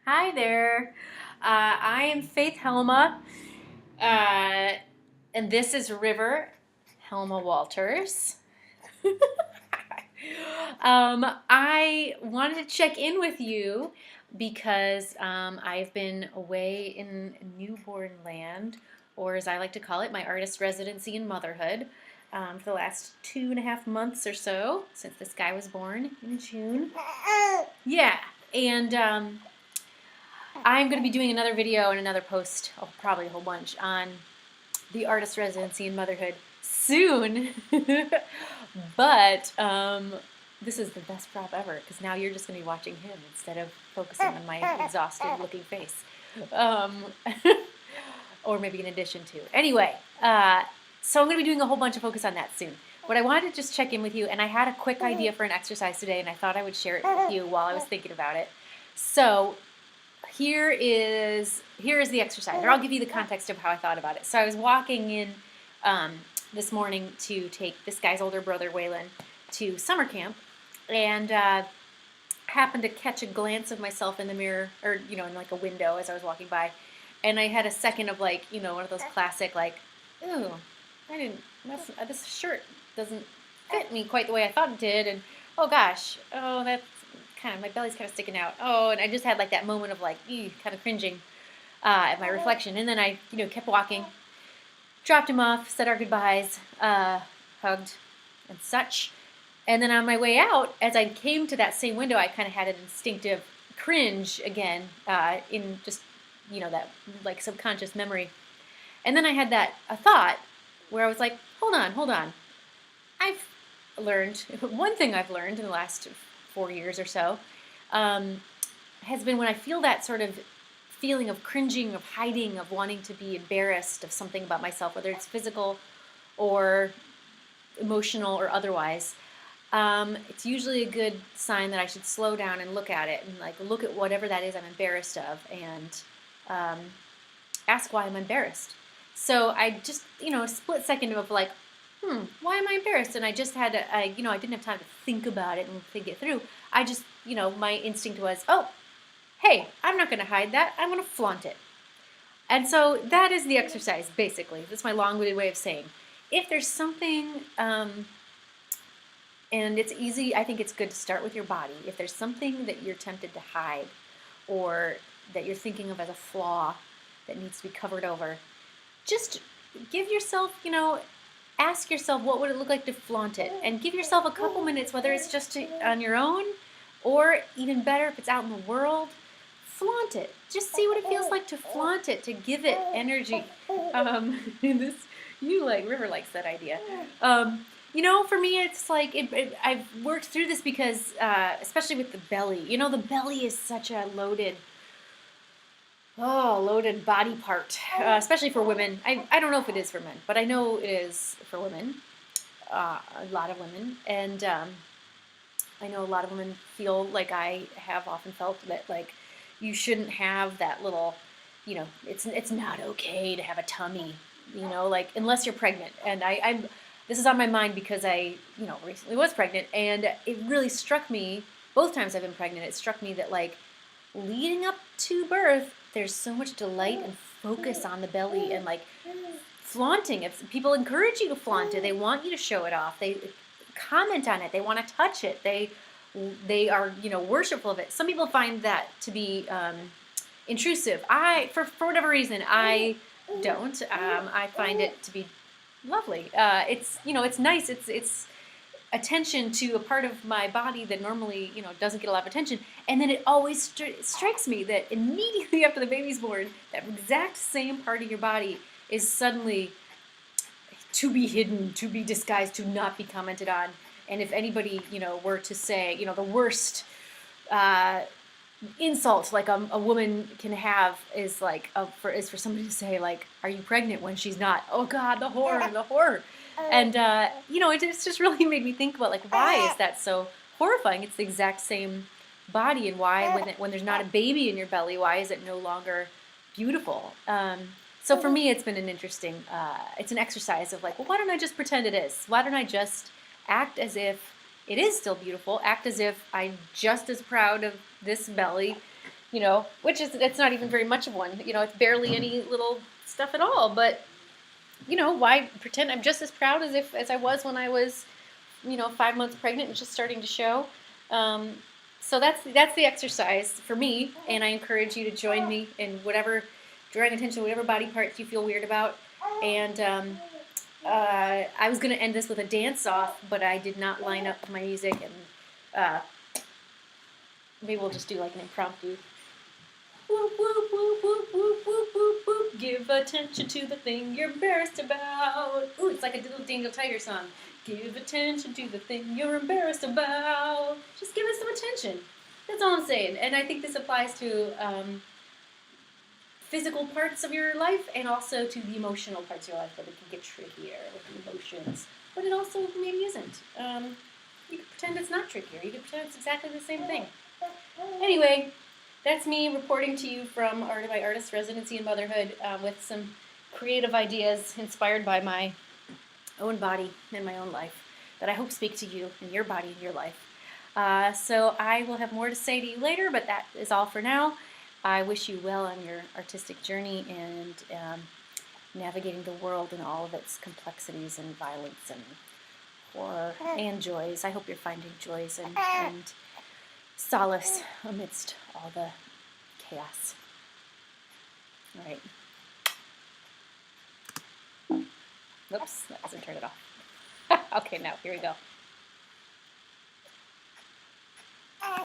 Hi there. I am Faith Helma, uh, and this is River Helma Walters. I wanted to check in with you because I've been away in newborn land, or as I like to call it, my artist residency in motherhood, for the last 2.5 months or so since this guy was born in June. Yeah, and I'm going to be doing another video and another post, probably a whole bunch, on the artist residency and motherhood soon. But this is the best prop ever because now you're just going to be watching him instead of focusing on my exhausted looking face. Um, or maybe in addition to. Anyway, so I'm going to be doing a whole bunch of focus on that soon. But I wanted to just check in with you, and I had a quick idea for an exercise today, and I thought I would share it with you while I was thinking about it. So here is the exercise, or I'll give you the context of how I thought about it. So I was walking in this morning to take this guy's older brother, Waylon, to summer camp, and happened to catch a glance of myself in the mirror, or, in like a window as I was walking by. And I had a second of like, one of those classic, like, ooh, this shirt doesn't fit me quite the way I thought it did. And oh gosh, that's my belly's kind of sticking out. Oh, and I just had like that moment of like, kind of cringing at my reflection. And then I, kept walking, dropped him off, said our goodbyes, hugged and such. And then on my way out, as I came to that same window, I kind of had an instinctive cringe again, in just, that like subconscious memory. And then I had a thought where I was like, hold on. I've learned, one thing I've learned in the last 4 years or so, has been when I feel that sort of feeling of cringing, of hiding, of wanting to be embarrassed of something about myself, whether it's physical or emotional or otherwise, it's usually a good sign that I should slow down and look at it and like look at whatever that is I'm embarrassed of and ask why I'm embarrassed. So I just, a split second of like, why am I embarrassed? And I just had to, I didn't have time to think about it and think it through. I just, my instinct was, oh, hey, I'm not going to hide that. I'm going to flaunt it. And so that is the exercise, basically. That's my long-winded way of saying, if there's something, and it's easy, I think it's good to start with your body. If there's something that you're tempted to hide or that you're thinking of as a flaw that needs to be covered over, just give yourself, ask yourself what would it look like to flaunt it, and give yourself a couple minutes, whether it's just on your own or even better if it's out in the world. Flaunt it. Just see what it feels like to flaunt it, to give it energy. River likes that idea. For me, it's like I've worked through this because, especially with the belly. The belly is such a loaded body part, especially for women. I don't know if it is for men, but I know it is for women, a lot of women. And I know a lot of women feel like I have often felt that, like, you shouldn't have that little, it's not okay to have a tummy, like, unless you're pregnant. And this is on my mind because I, recently was pregnant, and it really struck me, both times I've been pregnant, it struck me that, like, leading up to birth, there's so much delight and focus on the belly and like flaunting. If people encourage you to flaunt it, they want you to show it off. They comment on it. They want to touch it. They are worshipful of it. Some people find that to be intrusive. For whatever reason, I don't. I find it to be lovely. It's nice. It's attention to a part of my body that normally, doesn't get a lot of attention. And then it always strikes me that immediately after the baby's born, that exact same part of your body is suddenly to be hidden, to be disguised, to not be commented on. And if anybody, were to say, the worst insult like a woman can have is like for somebody to say, like, are you pregnant, when she's not. Oh God, the horror. And it's just really made me think about, like, why is that so horrifying? It's the exact same body, and why when there's not a baby in your belly, why is it no longer beautiful? So for me, it's been an interesting, it's an exercise of like, well, why don't I just pretend it is? Why don't I just act as if it is still beautiful? Act as if I'm just as proud of this belly which is, it's not even very much of one. It's barely any little stuff at all. But, why pretend? I'm just as proud as I was when I was, 5 months pregnant and just starting to show. So that's the exercise for me, and I encourage you to join me in whatever, drawing attention to whatever body parts you feel weird about. And I was going to end this with a dance off, but I did not line up my music, and maybe we'll just do like an impromptu. Whoop, whoop, whoop, whoop, whoop, whoop, whoop, whoop. Give attention to the thing you're embarrassed about. Ooh, it's like a little Daniel Tiger song. Give attention to the thing you're embarrassed about. Just give it some attention. That's all I'm saying. And I think this applies to physical parts of your life and also to the emotional parts of your life, that it can get trickier with the emotions. But it also maybe isn't. You can pretend it's not trickier. You can pretend it's exactly the same thing. Anyway, that's me reporting to you from my artist residency in motherhood, with some creative ideas inspired by my own body and my own life that I hope speak to you and your body and your life. So I will have more to say to you later, but that is all for now. I wish you well on your artistic journey and navigating the world and all of its complexities and violence and horror and joys. I hope you're finding joys and solace amidst all the chaos. All right. Oops, that doesn't turn it off. Okay, now here we go.